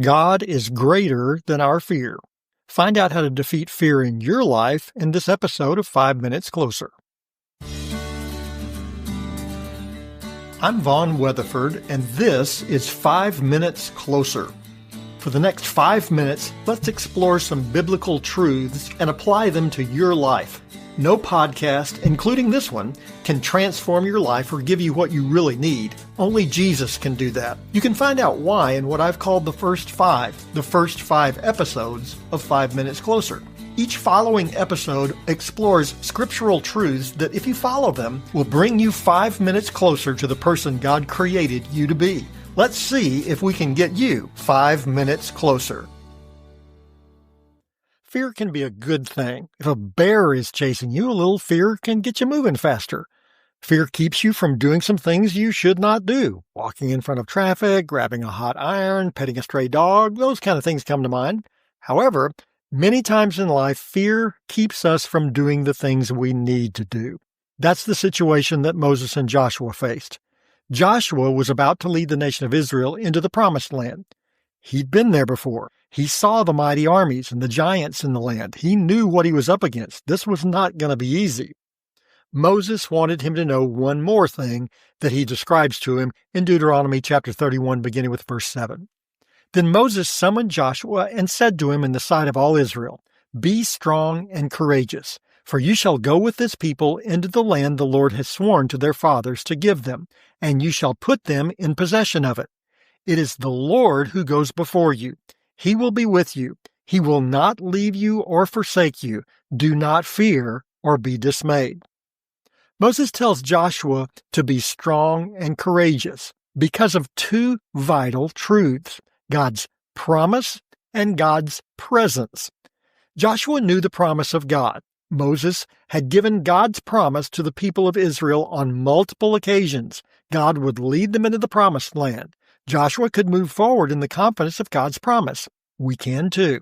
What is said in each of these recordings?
God is greater than our fear. Find out how to defeat fear in your life in this episode of 5 Minutes Closer. I'm Vaughn Weatherford, and this is 5 Minutes Closer. For the next 5 minutes, let's explore some biblical truths and apply them to your life. No podcast, including this one, can transform your life or give you what you really need. Only Jesus can do that. You can find out why in what I've called the first five episodes of 5 Minutes Closer. Each following episode explores scriptural truths that, if you follow them, will bring you 5 minutes closer to the person God created you to be. Let's see if we can get you 5 minutes closer. Fear can be a good thing. If a bear is chasing you, a little fear can get you moving faster. Fear keeps you from doing some things you should not do. Walking in front of traffic, grabbing a hot iron, petting a stray dog, those kind of things come to mind. However, many times in life, fear keeps us from doing the things we need to do. That's the situation that Moses and Joshua faced. Joshua was about to lead the nation of Israel into the Promised Land. He'd been there before. He saw the mighty armies and the giants in the land. He knew what he was up against. This was not going to be easy. Moses wanted him to know one more thing that he describes to him in Deuteronomy chapter 31, beginning with verse 7. Then Moses summoned Joshua and said to him in the sight of all Israel, "Be strong and courageous, for you shall go with this people into the land the Lord has sworn to their fathers to give them, and you shall put them in possession of it. It is the Lord who goes before you. He will be with you. He will not leave you or forsake you. Do not fear or be dismayed." Moses tells Joshua to be strong and courageous because of two vital truths: God's promise and God's presence. Joshua knew the promise of God. Moses had given God's promise to the people of Israel on multiple occasions. God would lead them into the Promised Land. Joshua could move forward in the confidence of God's promise. We can too.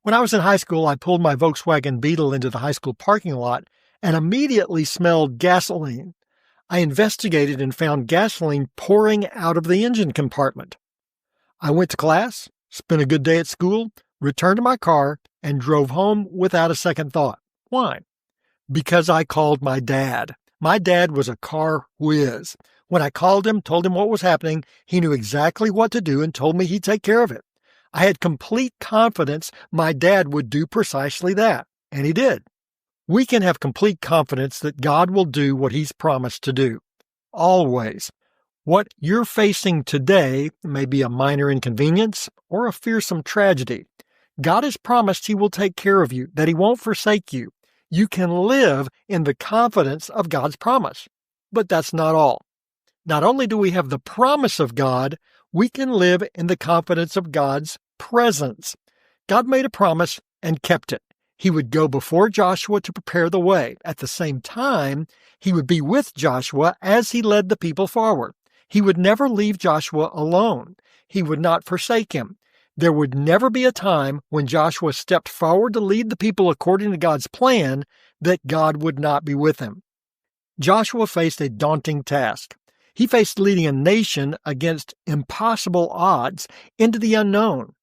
When I was in high school, I pulled my Volkswagen Beetle into the high school parking lot and immediately smelled gasoline. I investigated and found gasoline pouring out of the engine compartment. I went to class, spent a good day at school, returned to my car, and drove home without a second thought. Why? Because I called my dad. My dad was a car whiz. When I called him, told him what was happening, he knew exactly what to do and told me he'd take care of it. I had complete confidence my dad would do precisely that, and he did. We can have complete confidence that God will do what he's promised to do. Always. What you're facing today may be a minor inconvenience or a fearsome tragedy. God has promised he will take care of you, that he won't forsake you. You can live in the confidence of God's promise. But that's not all. Not only do we have the promise of God, we can live in the confidence of God's presence. God made a promise and kept it. He would go before Joshua to prepare the way. At the same time, he would be with Joshua as he led the people forward. He would never leave Joshua alone. He would not forsake him. There would never be a time when Joshua stepped forward to lead the people according to God's plan that God would not be with him. Joshua faced a daunting task. He faced leading a nation against impossible odds into the unknown.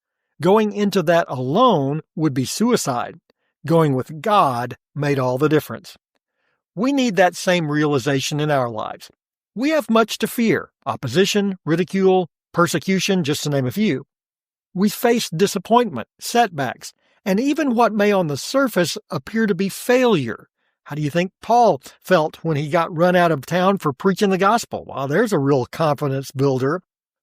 Going into that alone would be suicide. Going with God made all the difference. We need that same realization in our lives. We have much to fear: opposition, ridicule, persecution, just to name a few. We face disappointment, setbacks, and even what may on the surface appear to be failure. How do you think Paul felt when he got run out of town for preaching the gospel? Well, there's a real confidence builder.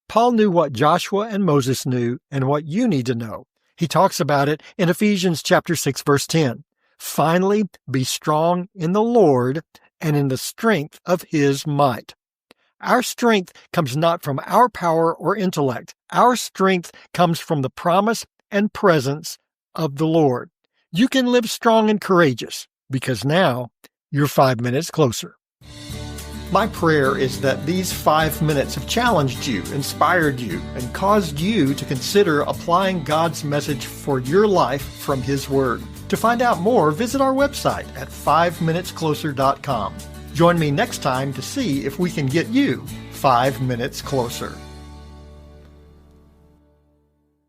Paul knew what Joshua and Moses knew and what you need to know. He talks about it in Ephesians chapter 6, verse 10. Finally, be strong in the Lord and in the strength of his might. Our strength comes not from our power or intellect. Our strength comes from the promise and presence of the Lord. You can live strong and courageous because now you're 5 minutes closer. My prayer is that these 5 minutes have challenged you, inspired you, and caused you to consider applying God's message for your life from His Word. To find out more, visit our website at 5minutescloser.com. Join me next time to see if we can get you 5 minutes closer.